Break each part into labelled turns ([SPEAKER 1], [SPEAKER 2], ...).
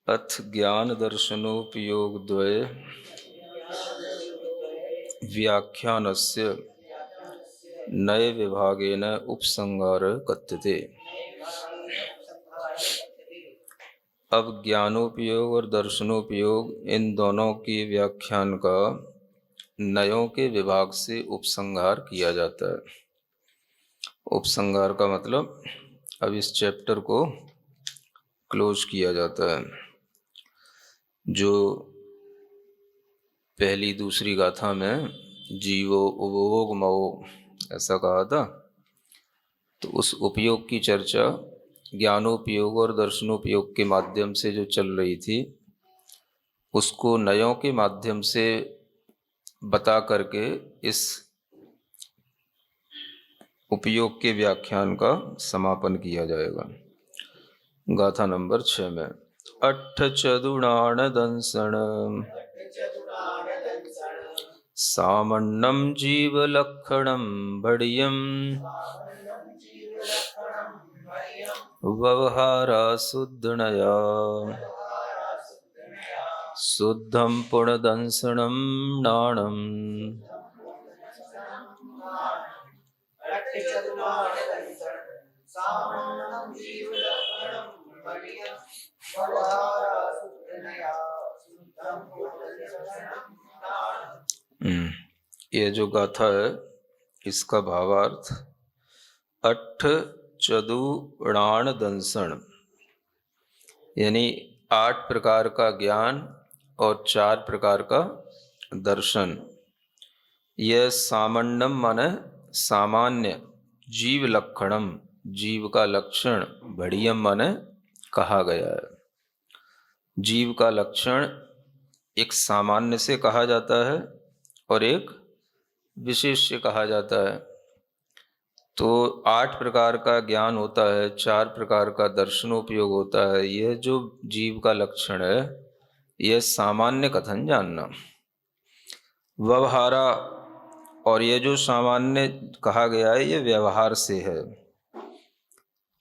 [SPEAKER 1] अथ ज्ञान दर्शनोपयोग द्वय व्याख्यानस्य नए विभागेन उपसंहार कथ्यते। अब ज्ञानोपयोग और दर्शनोपयोग इन दोनों की व्याख्यान का नयों के विभाग से उपसंहार किया जाता है। उपसंहार का मतलब अब इस चैप्टर को क्लोज किया जाता है। जो पहली दूसरी गाथा में जीवो उपभोग मवो ऐसा कहा था, तो उस उपयोग की चर्चा ज्ञानोपयोग और दर्शनोपयोग के माध्यम से जो चल रही थी, उसको नयों के माध्यम से बता करके इस उपयोग के व्याख्यान का समापन किया जाएगा। गाथा नंबर 6 में अट्ठ चदुणान दंसन सामन्नम जीवलक्षणम बढ़ियम व्यवहारा शुद्धनया शुद्धम पुणदंसनम नाणम। ये जो गाथा है इसका भावार्थ अट्ठ चतुर्णान दंसन यानी 8 प्रकार का ज्ञान और 4 प्रकार का दर्शन। यह सामान्यम माने सामान्य, जीव लक्षणम जीव का लक्षण, बढ़ियम माने कहा गया है। जीव का लक्षण एक सामान्य से कहा जाता है और एक विशेष से कहा जाता है। तो 8 प्रकार का ज्ञान होता है, 4 प्रकार का दर्शनोपयोग होता है। यह जो जीव का लक्षण है यह सामान्य कथन जानना। व्यवहारा, और यह जो सामान्य कहा गया है यह व्यवहार से है,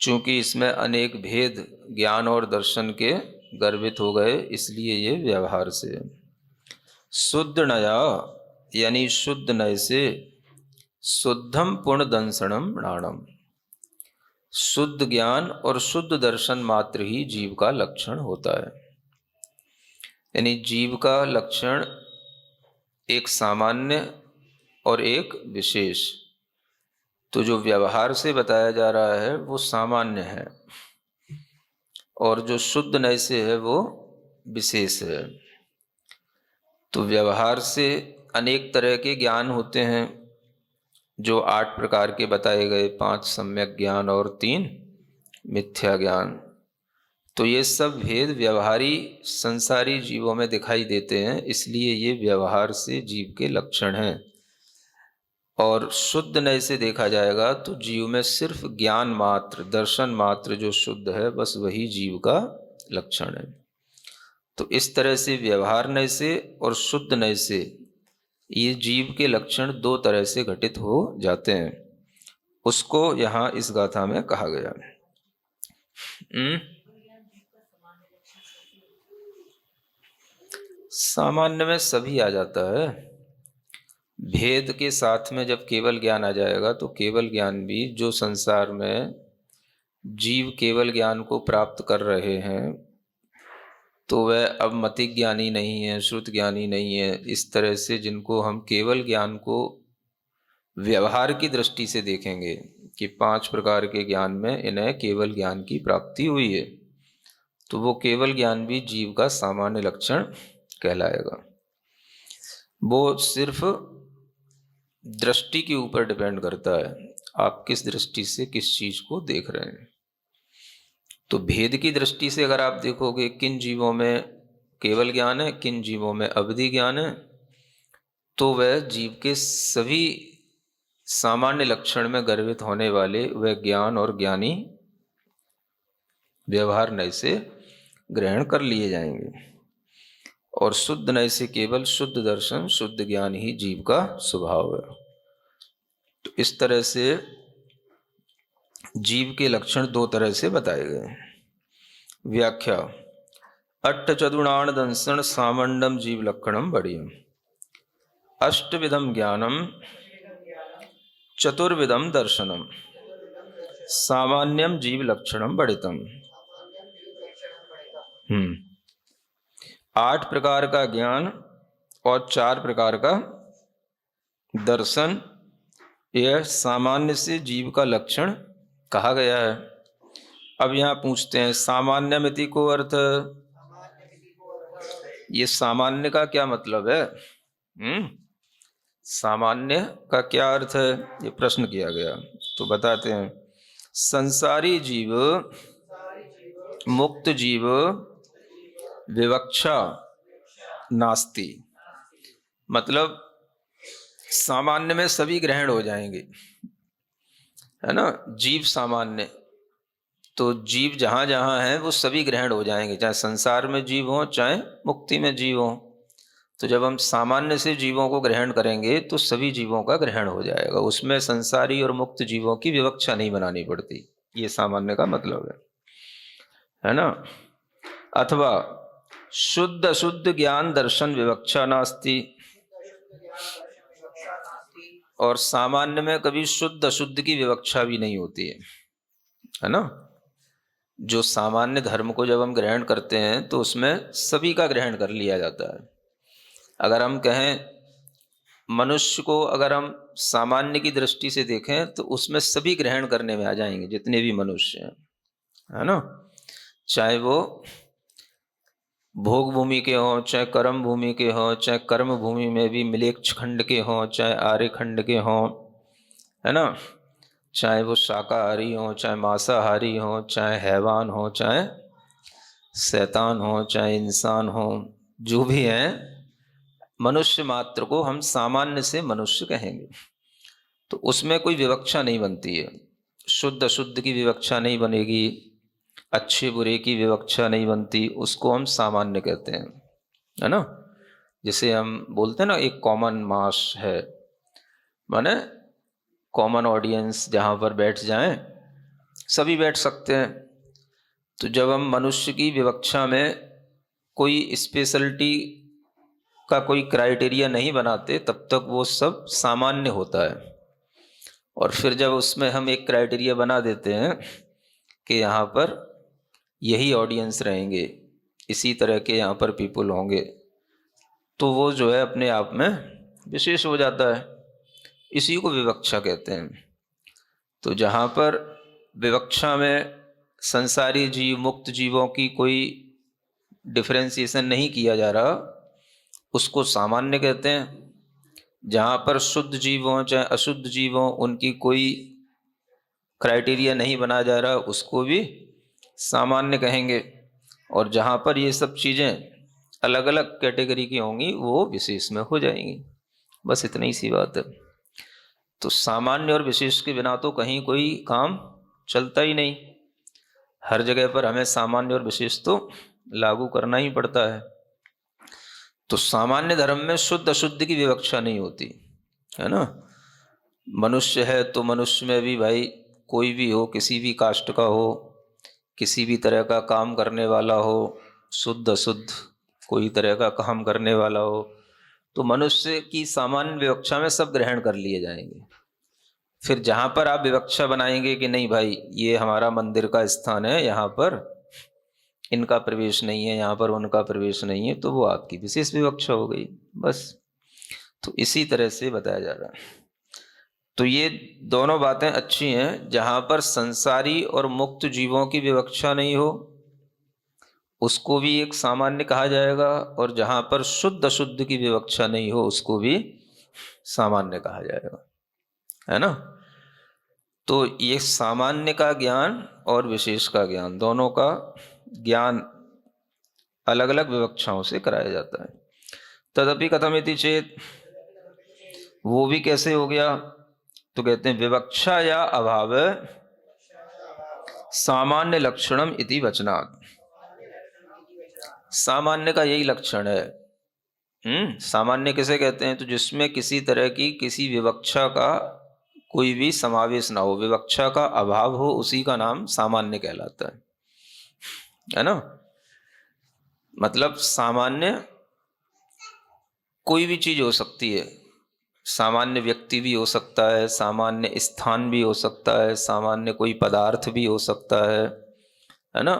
[SPEAKER 1] चूंकि इसमें अनेक भेद ज्ञान और दर्शन के गर्भित हो गए, इसलिए ये व्यवहार से है। शुद्ध नया यानी शुद्ध नय से, शुद्धम पूर्ण दंसनम नाणम, शुद्ध ज्ञान और शुद्ध दर्शन मात्र ही जीव का लक्षण होता है। यानी जीव का लक्षण एक सामान्य और एक विशेष। तो जो व्यवहार से बताया जा रहा है वो सामान्य है और जो शुद्ध नय से है वो विशेष है। तो व्यवहार से अनेक तरह के ज्ञान होते हैं, जो 8 प्रकार के बताए गए, 5 सम्यक ज्ञान और 3 मिथ्या ज्ञान। तो ये सब भेद व्यवहारी संसारी जीवों में दिखाई देते हैं, इसलिए ये व्यवहार से जीव के लक्षण हैं। और शुद्ध नय से देखा जाएगा तो जीव में सिर्फ ज्ञान मात्र, दर्शन मात्र जो शुद्ध है, बस वही जीव का लक्षण है। तो इस तरह से व्यवहार नय से और शुद्ध नय से ये जीव के लक्षण 2 तरह से घटित हो जाते हैं। उसको यहाँ इस गाथा में कहा गया है। सामान्य में सभी आ जाता है। भेद के साथ में जब केवल ज्ञान आ जाएगा तो केवल ज्ञान भी, जो संसार में जीव केवल ज्ञान को प्राप्त कर रहे हैं, तो वह अब मति ज्ञानी नहीं है, श्रुत ज्ञानी नहीं है। इस तरह से जिनको हम केवल ज्ञान को व्यवहार की दृष्टि से देखेंगे कि 5 प्रकार के ज्ञान में इन्हें केवल ज्ञान की प्राप्ति हुई है, तो वो केवल ज्ञान भी जीव का सामान्य लक्षण कहलाएगा। वो सिर्फ दृष्टि के ऊपर डिपेंड करता है, आप किस दृष्टि से किस चीज को देख रहे हैं। तो भेद की दृष्टि से अगर आप देखोगे किन जीवों में केवल ज्ञान है, किन जीवों में अवधि ज्ञान है, तो वह जीव के सभी सामान्य लक्षण में गर्भित होने वाले वह ज्ञान और ज्ञानी व्यवहार नय से ग्रहण कर लिए जाएंगे। और शुद्ध नय से केवल शुद्ध दर्शन, शुद्ध ज्ञान ही जीव का स्वभाव है। तो इस तरह से जीव के लक्षण दो तरह से बताए गए। व्याख्या। अट्ठ चतुर्णान दंसन सामंडम जीव लक्षणम बढ़ियम। अष्टविधम ज्ञानम चतुर्विधम दर्शनम सामान्यम जीव लक्षणम बढ़ितम। हम्म। 8 प्रकार का ज्ञान और 4 प्रकार का दर्शन, यह सामान्य से जीव का लक्षण कहा गया है। अब यहाँ पूछते हैं सामान्यमिति को अर्थ, ये सामान्य का क्या मतलब है? सामान्य का क्या अर्थ है, ये प्रश्न किया गया। तो बताते हैं, संसारी जीव मुक्त जीव विवक्षा नास्ति। मतलब सामान्य में सभी ग्रहण हो जाएंगे, है ना। जीव सामान्य, तो जीव जहाँ जहाँ है वो सभी ग्रहण हो जाएंगे, चाहे संसार में जीव हो चाहे मुक्ति में जीव हो। तो जब हम सामान्य से जीवों को ग्रहण करेंगे तो सभी जीवों का ग्रहण हो जाएगा, उसमें संसारी और मुक्त जीवों की विवक्षा नहीं बनानी पड़ती। ये सामान्य का मतलब है ना। अथवा शुद्ध अशुद्ध ज्ञान दर्शन विवक्षा नास्ति। और सामान्य में कभी शुद्ध अशुद्ध की विवक्षा भी नहीं होती है ना। जो सामान्य धर्म को जब हम ग्रहण करते हैं तो उसमें सभी का ग्रहण कर लिया जाता है। अगर हम कहें मनुष्य को, अगर हम सामान्य की दृष्टि से देखें तो उसमें सभी ग्रहण करने में आ जाएंगे, जितने भी मनुष्य हैं, है ना। चाहे वो भोग भूमि के हों, चाहे कर्म भूमि के हों, चाहे कर्म भूमि में भी मिलेक्ष खंड के हों, चाहे आर्य खंड के हों, है ना। चाहे वो शाकाहारी हों, चाहे मांसाहारी हों, चाहे हैवान हों, चाहे शैतान हो, चाहे इंसान हो, जो भी हैं, मनुष्य मात्र को हम सामान्य से मनुष्य कहेंगे। तो उसमें कोई विवक्षा नहीं बनती है, शुद्ध अशुद्ध की विवक्षा नहीं बनेगी, अच्छे बुरे की विवक्षा नहीं बनती, उसको हम सामान्य कहते हैं, है ना। जैसे हम बोलते हैं ना, एक कॉमन मास है, माने कॉमन ऑडियंस, जहाँ पर बैठ जाएं सभी बैठ सकते हैं। तो जब हम मनुष्य की विवक्षा में कोई स्पेशलिटी का कोई क्राइटेरिया नहीं बनाते तब तक वो सब सामान्य होता है। और फिर जब उसमें हम एक क्राइटेरिया बना देते हैं कि यहाँ पर यही ऑडियंस रहेंगे, इसी तरह के यहाँ पर पीपल होंगे, तो वो जो है अपने आप में विशेष हो जाता है। इसी को विवक्षा कहते हैं। तो जहाँ पर विवक्षा में संसारी जीव मुक्त जीवों की कोई डिफरेंशिएशन नहीं किया जा रहा, उसको सामान्य कहते हैं। जहाँ पर शुद्ध जीव हों चाहे अशुद्ध जीव हों, उनकी कोई क्राइटेरिया नहीं बनाया जा रहा, उसको भी सामान्य कहेंगे। और जहाँ पर ये सब चीज़ें अलग अलग कैटेगरी की होंगी वो विशेष में हो जाएंगी। बस इतनी ही सी बात है। तो सामान्य और विशेष के बिना तो कहीं कोई काम चलता ही नहीं। हर जगह पर हमें सामान्य और विशेष तो लागू करना ही पड़ता है। तो सामान्य धर्म में शुद्ध अशुद्ध की विवक्षा नहीं होती, है ना। मनुष्य है तो मनुष्य में भी भाई कोई भी हो, किसी भी कास्ट का हो, किसी भी तरह का काम करने वाला हो, शुद्ध अशुद्ध कोई तरह का काम करने वाला हो, तो मनुष्य की सामान्य विवक्षा में सब ग्रहण कर लिए जाएंगे। फिर जहाँ पर आप विवक्षा बनाएंगे कि नहीं भाई ये हमारा मंदिर का स्थान है, यहाँ पर इनका प्रवेश नहीं है, यहाँ पर उनका प्रवेश नहीं है, तो वो आपकी विशेष विवक्षा हो गई। बस तो इसी तरह से बताया जा रहा है। तो ये दोनों बातें अच्छी हैं। जहाँ पर संसारी और मुक्त जीवों की विवक्षा नहीं हो उसको भी एक सामान्य कहा जाएगा, और जहाँ पर शुद्ध अशुद्ध की विवक्षा नहीं हो उसको भी सामान्य कहा जाएगा, है ना। तो ये सामान्य का ज्ञान और विशेष का ज्ञान, दोनों का ज्ञान अलग अलग विवक्षाओं से कराया जाता है। तदपि कथमिति चेत, वो भी कैसे हो गया, तो कहते हैं विवक्षा या अभाव सामान्य लक्षणम इति वचनात्। सामान्य का यही लक्षण है। सामान्य किसे कहते हैं, तो जिसमें किसी तरह की किसी विवक्षा का कोई भी समावेश ना हो, विवक्षा का अभाव हो, उसी का नाम सामान्य कहलाता है ना। मतलब सामान्य कोई भी चीज हो सकती है, सामान्य व्यक्ति भी हो सकता है, सामान्य स्थान भी हो सकता है, सामान्य कोई पदार्थ भी हो सकता है ना।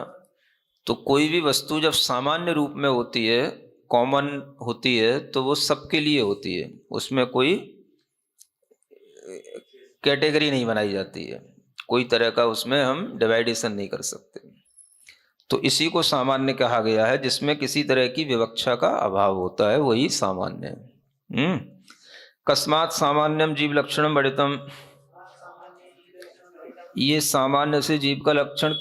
[SPEAKER 1] तो कोई भी वस्तु जब सामान्य रूप में होती है, कॉमन होती है, तो वो सबके लिए होती है, उसमें कोई कैटेगरी नहीं बनाई जाती है, कोई तरह का उसमें हम डिवाइडेशन नहीं कर सकते। तो इसी को सामान्य कहा गया है, जिसमें किसी तरह की विवक्षा का अभाव होता है, वही सामान्य है। कस्मात् सामान्यम जीव लक्षणम बढ़ितम। ये सामान्य से जीव का लक्षण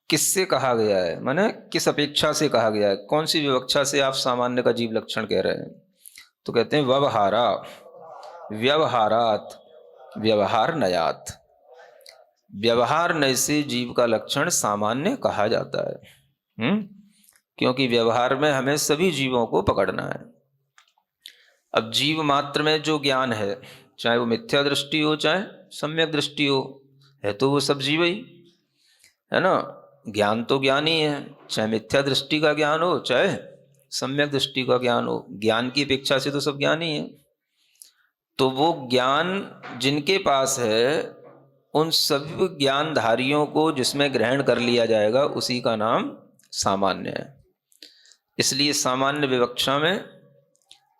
[SPEAKER 1] किससे कहा गया है, माने किस अपेक्षा से कहा गया है, कौन सी विवक्षा से आप सामान्य का जीव लक्षण कह रहे हैं? तो कहते हैं व्यवहारा, व्यवहारात, व्यवहार नयात। व्यवहार नय से जीव का लक्षण सामान्य कहा जाता है। क्योंकि व्यवहार में हमें सभी जीवों को पकड़ना है। अब जीव मात्र में जो ज्ञान है, चाहे वो मिथ्या दृष्टि हो चाहे सम्यक दृष्टि हो, है तो वो सब जीव ही है ना। ज्ञान तो ज्ञान ही है, चाहे मिथ्या दृष्टि का ज्ञान हो चाहे सम्यक दृष्टि का ज्ञान हो, ज्ञान की अपेक्षा से तो सब ज्ञान ही है। तो वो ज्ञान जिनके पास है, उन सभी ज्ञानधारियों को जिसमें ग्रहण कर लिया जाएगा, उसी का नाम सामान्य है। इसलिए सामान्य विवक्षा में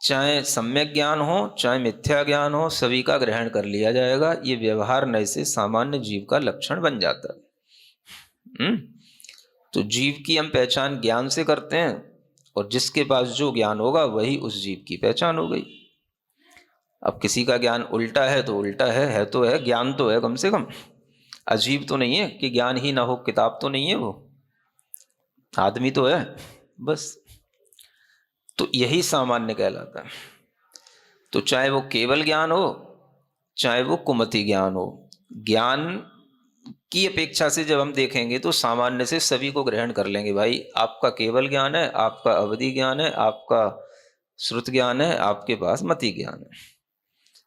[SPEAKER 1] चाहे सम्यक ज्ञान हो चाहे मिथ्या ज्ञान हो, सभी का ग्रहण कर लिया जाएगा। ये व्यवहार नय से सामान्य जीव का लक्षण बन जाता है। तो जीव की हम पहचान ज्ञान से करते हैं, और जिसके पास जो ज्ञान होगा वही उस जीव की पहचान हो गई। अब किसी का ज्ञान उल्टा है तो उल्टा है तो है, ज्ञान तो है कम से कम, अजीब तो नहीं है कि ज्ञान ही ना हो, किताब तो नहीं है वो, आदमी तो है बस। तो यही सामान्य कहलाता है। तो चाहे वो केवल ज्ञान हो चाहे वो कुमति ज्ञान हो, ज्ञान की अपेक्षा से जब हम देखेंगे तो सामान्य से सभी को ग्रहण कर लेंगे। भाई आपका केवल ज्ञान है, आपका अवधि ज्ञान है, आपका श्रुत ज्ञान है, आपके पास मति ज्ञान है,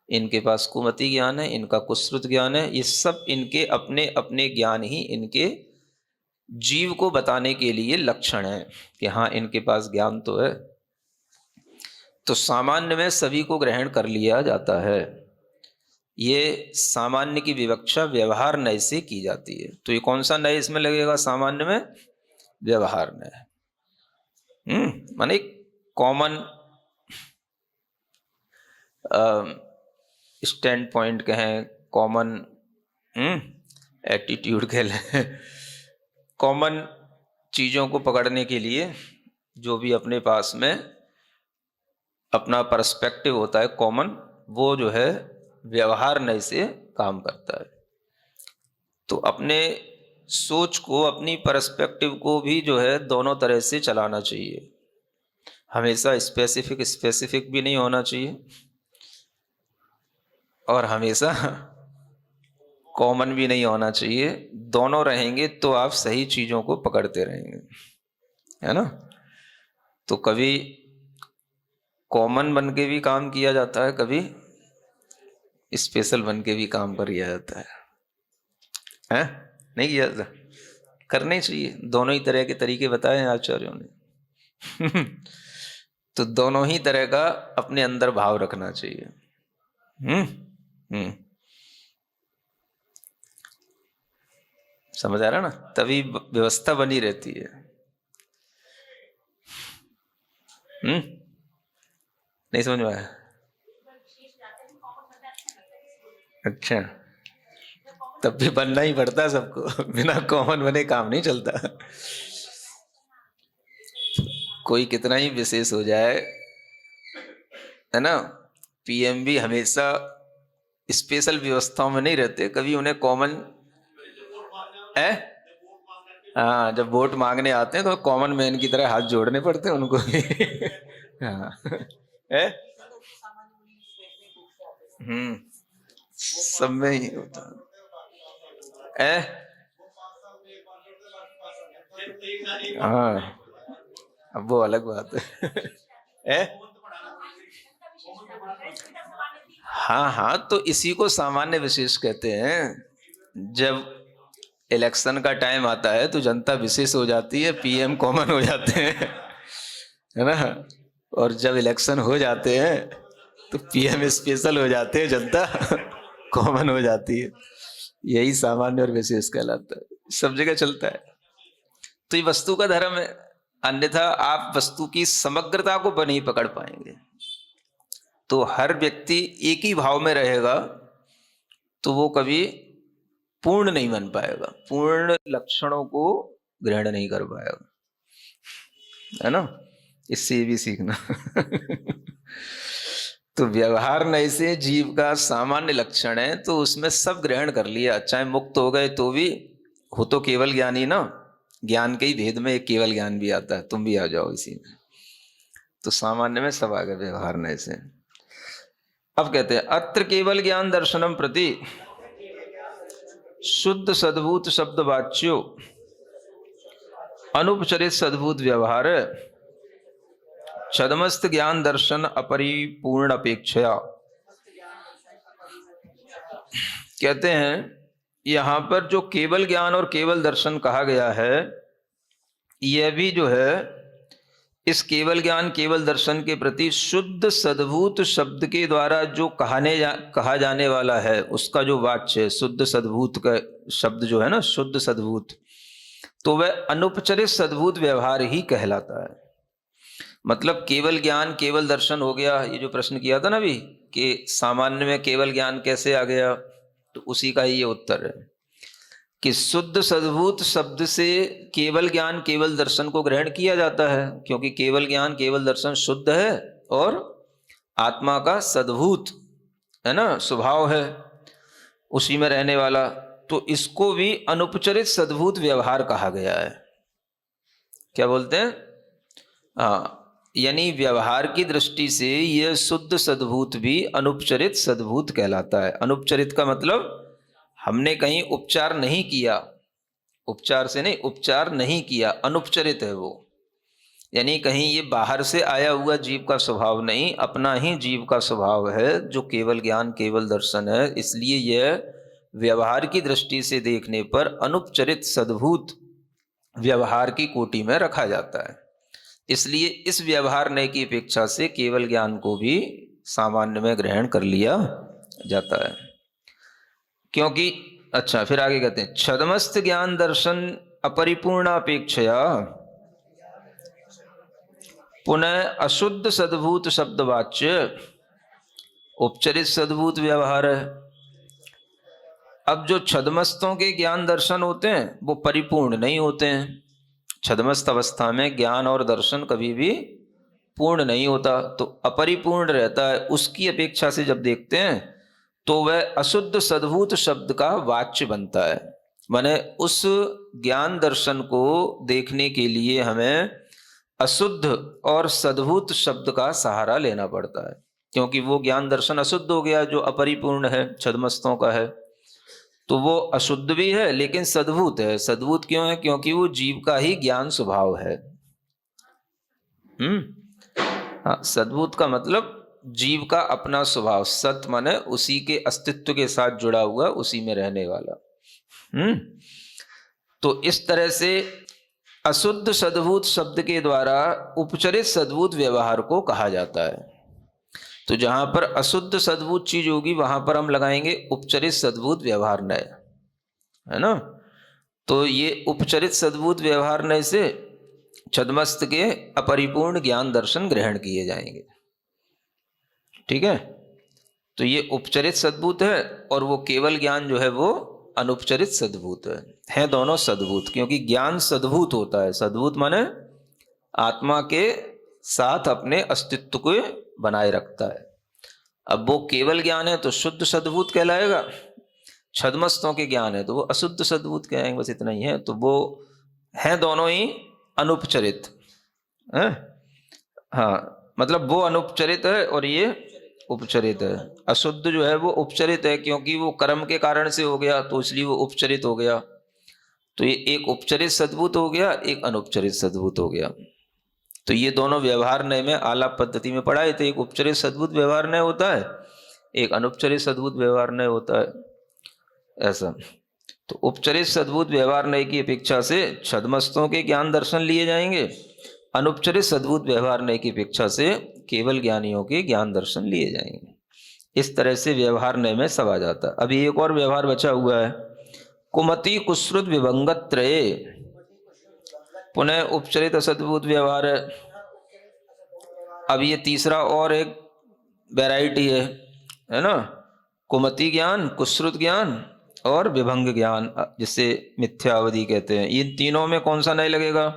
[SPEAKER 1] इनके पास कुमति ज्ञान है, इनका कुश्रुत ज्ञान है। ये सब इनके अपने अपने ज्ञान ही इनके जीव को बताने के लिए लक्षण है कि हाँ इनके पास ज्ञान तो है। तो सामान्य में सभी को ग्रहण कर लिया जाता है। ये सामान्य की विवक्षा व्यवहार नय से की जाती है। तो ये कौन सा नय इसमें लगेगा सामान्य में? व्यवहार नय। माने कॉमन स्टैंड पॉइंट कहें, कॉमन एटीट्यूड कह लें, कॉमन चीज़ों को पकड़ने के लिए जो भी अपने पास में अपना पर्सपेक्टिव होता है कॉमन, वो जो है व्यवहार नय से काम करता है। तो अपने सोच को, अपनी पर्सपेक्टिव को भी जो है दोनों तरह से चलाना चाहिए। हमेशा स्पेसिफिक भी नहीं होना चाहिए, और हमेशा कॉमन भी नहीं होना चाहिए। दोनों रहेंगे तो आप सही चीज़ों को पकड़ते रहेंगे, है ना। तो कभी कॉमन बन के भी काम किया जाता है, कभी स्पेशल बन के भी काम किया जाता है? नहीं किया जाता? करने चाहिए। दोनों ही तरह के तरीके बताए हैं आचार्यों ने। तो दोनों ही तरह का अपने अंदर भाव रखना चाहिए। समझ आ रहा ना? तभी व्यवस्था बनी रहती है। नहीं समझ में आया? अच्छा, तब भी बनना ही पड़ता सबको, बिना कॉमन बने काम नहीं चलता। कोई कितना ही विशेष हो जाए, है ना, पीएम भी हमेशा स्पेशल व्यवस्थाओं में नहीं रहते, कभी उन्हें कॉमन है। हाँ, जब वोट मांगने आते हैं तो कॉमन मैन की तरह हाथ जोड़ने पड़ते हैं उनको भी। हाँ है। सब में ही होता है। हाँ, अब वो अलग बात है। हाँ हाँ, तो इसी को सामान्य विशेष कहते हैं। जब इलेक्शन का टाइम आता है तो जनता विशेष हो जाती है, पीएम कॉमन हो जाते हैं, है ना। और जब इलेक्शन हो जाते हैं तो पीएम स्पेशल हो जाते हैं, जनता कॉमन हो जाती है। यही सामान्य और विशेष कहलाता है, सब जगह चलता है। तो ये वस्तु का धर्म है, अन्यथा आप वस्तु की समग्रता को नहीं पकड़ पाएंगे। तो हर व्यक्ति एक ही भाव में रहेगा तो वो कभी पूर्ण नहीं बन पाएगा, पूर्ण लक्षणों को ग्रहण नहीं कर पाएगा, है ना। इससे ये भी सीखना तो व्यवहार नए से जीव का सामान्य लक्षण है, तो उसमें सब ग्रहण कर लिया, चाहे मुक्त हो गए तो भी हो, तो केवल ज्ञानी ना। ज्ञान के ही भेद में एक केवल ज्ञान भी आता है, तुम भी आ जाओ इसी में। तो सामान्य में सब आ गए व्यवहार नए से। अब कहते हैं अत्र केवल ज्ञान दर्शनम प्रति शुद्ध सद्भूत शब्द वाच्यो अनुपचरित सद्भूत व्यवहार छदमस्त ज्ञान दर्शन अपरिपूर्ण अपेक्षा। कहते हैं यहां पर जो केवल ज्ञान और केवल दर्शन कहा गया है, यह भी जो है इस केवल ज्ञान केवल दर्शन के प्रति शुद्ध सद्भूत शब्द के द्वारा जो कहा जाने वाला है, उसका जो वाच्य है शुद्ध सद्भूत का शब्द जो है ना, शुद्ध सद्भूत, तो वह अनुपचरित सद्भूत व्यवहार ही कहलाता है। मतलब केवल ज्ञान केवल दर्शन हो गया। ये जो प्रश्न किया था ना अभी कि सामान्य में केवल ज्ञान कैसे आ गया, तो उसी का ही ये उत्तर है कि शुद्ध सद्भूत शब्द से केवल ज्ञान केवल दर्शन को ग्रहण किया जाता है, क्योंकि केवल ज्ञान केवल दर्शन शुद्ध है और आत्मा का सद्भूत है ना, स्वभाव है उसी में रहने वाला। तो इसको भी अनुपचरित सद्भूत व्यवहार कहा गया है। क्या बोलते हैं? हाँ, यानी व्यवहार की दृष्टि से यह शुद्ध सद्भूत भी अनुपचरित सद्भूत कहलाता है। अनुपचरित का मतलब हमने कहीं उपचार नहीं किया, उपचार से नहीं, उपचार नहीं किया, अनुपचरित है वो। यानी कहीं ये बाहर से आया हुआ जीव का स्वभाव नहीं, अपना ही जीव का स्वभाव है जो केवल ज्ञान केवल दर्शन है। इसलिए यह व्यवहार की दृष्टि से देखने पर अनुपचरित सद्भूत व्यवहार की कोटि में रखा जाता है। इसलिए इस व्यवहार नय की अपेक्षा से केवल ज्ञान को भी सामान्य में ग्रहण कर लिया जाता है, क्योंकि अच्छा फिर आगे कहते हैं छदमस्त ज्ञान दर्शन अपरिपूर्ण अपेक्षया पुनः अशुद्ध सद्भूत शब्दवाच्य उपचरित सद्भूत व्यवहार है। अब जो छदमस्तों के ज्ञान दर्शन होते हैं वो परिपूर्ण नहीं होते हैं। छदमस्त अवस्था में ज्ञान और दर्शन कभी भी पूर्ण नहीं होता, तो अपरिपूर्ण रहता है। उसकी अपेक्षा से जब देखते हैं तो वह अशुद्ध सद्भूत शब्द का वाच्य बनता है। माने उस ज्ञान दर्शन को देखने के लिए हमें अशुद्ध और सद्भूत शब्द का सहारा लेना पड़ता है, क्योंकि वो ज्ञान दर्शन अशुद्ध हो गया जो अपरिपूर्ण है, छदमस्तों का है। तो वो अशुद्ध भी है लेकिन सद्भूत है। सद्भूत क्यों है? क्योंकि वो जीव का ही ज्ञान स्वभाव है। हाँ, सद्भूत का मतलब जीव का अपना स्वभाव, सत माने उसी के अस्तित्व के साथ जुड़ा हुआ, उसी में रहने वाला। तो इस तरह से अशुद्ध सद्भूत शब्द के द्वारा उपचरित सद्भूत व्यवहार को कहा जाता है। तो जहां पर अशुद्ध सद्भूत चीज होगी वहां पर हम लगाएंगे उपचरित सद्भूत व्यवहार नय, है ना। तो ये उपचरित सद्भूत व्यवहार नय से छदमस्त के अपरिपूर्ण ज्ञान दर्शन ग्रहण किए जाएंगे। ठीक है, तो ये उपचरित सद्भूत है और वो केवल ज्ञान जो है वो अनुपचरित सद्भूत है दोनों सद्भूत, क्योंकि ज्ञान सद्भूत होता है। सद्भूत माने आत्मा के साथ अपने अस्तित्व को बनाए रखता है। अब वो केवल ज्ञान है तो शुद्ध सद्भूत कहलाएगा, छदमस्तों के ज्ञान है तो वो अशुद्ध सद्भूत कहेंगे, बस इतना ही है। तो वो हैं दोनों ही अनुपचरित है। हाँ, मतलब वो अनुपचरित है और ये उपचरित है। अशुद्ध जो है वो उपचरित है क्योंकि वो कर्म के कारण से हो गया, तो इसलिए वो उपचरित हो गया। तो ये एक उपचरित सद्भूत हो गया, एक अनुपचरित सद्भूत हो गया। तो ये दोनों व्यवहार नय में आलाप पद्धति में पढ़ाए थे। एक उपचरित सद्भूत व्यवहार नय होता है, एक अनुपचरित सद्भूत व्यवहार नय होता है, ऐसा। तो उपचरित सद्भूत व्यवहार नय की अपेक्षा से छद्मस्तों के ज्ञान दर्शन लिए जाएंगे, अनुपचरित सद्भूत व्यवहार नय की अपेक्षा से केवल ज्ञानियों के ज्ञान दर्शन लिए जाएंगे। इस तरह से व्यवहार नय में सब आ जाता है। अभी एक और व्यवहार बचा हुआ है, कुमति कुश्रुत विभंगत त्रये। पुनः उपचरित असद्भूत व्यवहार है। अब ये तीसरा और एक वैरायटी है ना, कुमति ज्ञान, कुश्रुत ज्ञान और विभंग ज्ञान, जिसे मिथ्यावधि कहते हैं। इन तीनों में कौन सा नय लगेगा?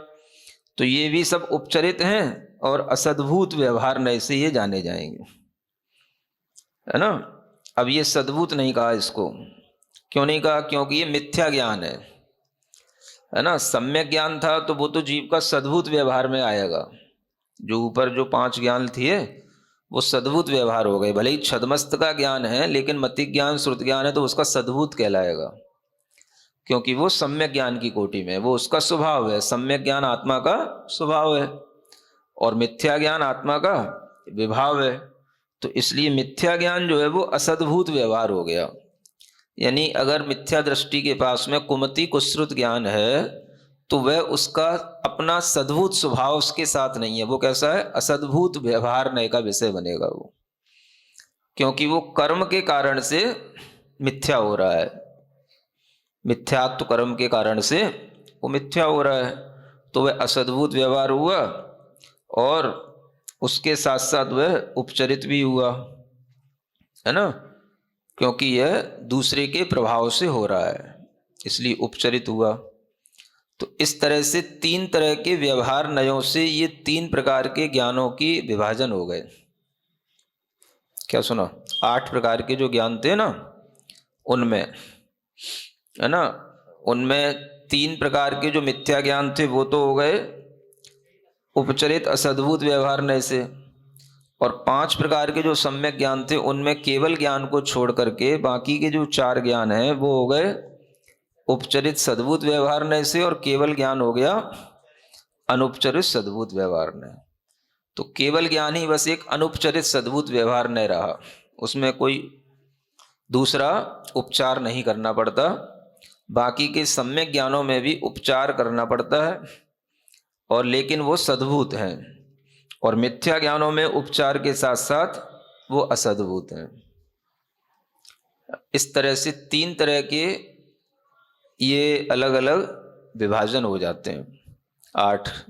[SPEAKER 1] तो ये भी सब उपचरित हैं और असद्भूत व्यवहार नय से ये जाने जाएंगे, है ना। अब ये सद्भूत नहीं कहा इसको, क्यों नहीं कहा? क्योंकि ये मिथ्या ज्ञान है ना। सम्यक ज्ञान था तो वो तो जीव का सद्भूत व्यवहार में आएगा। जो ऊपर जो 5 ज्ञान थे वो सद्भूत व्यवहार हो गए। भले ही छद्मस्त का ज्ञान है, लेकिन मति ज्ञान, श्रुत ज्ञान है तो उसका सद्भूत कहलाएगा, क्योंकि वो सम्यक ज्ञान की कोटि में, वो उसका स्वभाव है। सम्यक ज्ञान आत्मा का स्वभाव है और मिथ्या ज्ञान आत्मा का विभाव है। तो इसलिए मिथ्या ज्ञान जो है वो असद्भूत व्यवहार हो गया। यानी अगर मिथ्या दृष्टि के पास में कुमति कुश्रुत ज्ञान है तो वह उसका अपना सद्भूत स्वभाव उसके साथ नहीं है। वो कैसा है? असद्भूत व्यवहार नय का विषय बनेगा वो, क्योंकि वो कर्म के कारण से मिथ्या हो रहा है। मिथ्यात्व कर्म के कारण से वो मिथ्या हो रहा है, तो वह असद्भूत व्यवहार हुआ और उसके साथ साथ वह उपचरित भी हुआ, है ना, क्योंकि यह दूसरे के प्रभाव से हो रहा है, इसलिए उपचरित हुआ। तो इस तरह से 3 तरह के व्यवहार नयों से ये 3 प्रकार के ज्ञानों की विभाजन हो गए। क्या सुना? 8 प्रकार के जो ज्ञान थे ना, उनमें, है ना, उनमें 3 प्रकार के जो मिथ्या ज्ञान थे वो तो हो गए उपचरित असद्भूत व्यवहार नय से, और 5 प्रकार के जो सम्यक ज्ञान थे उनमें केवल ज्ञान को छोड़ करके बाकी के जो 4 ज्ञान हैं वो हो गए उपचरित सद्भूत व्यवहार नय से, और केवल ज्ञान हो गया अनुपचरित सद्भूत व्यवहार नय। तो केवल ज्ञान ही बस एक अनुपचरित सद्भूत व्यवहार नय रहा, उसमें कोई दूसरा उपचार नहीं करना पड़ता। बाकी के सम्यक ज्ञानों में भी उपचार करना पड़ता है, और लेकिन वो सद्भूत हैं, और मिथ्या ज्ञानों में उपचार के साथ साथ वो असद्भूत हैं। इस तरह से 3 तरह के ये अलग अलग विभाजन हो जाते हैं 8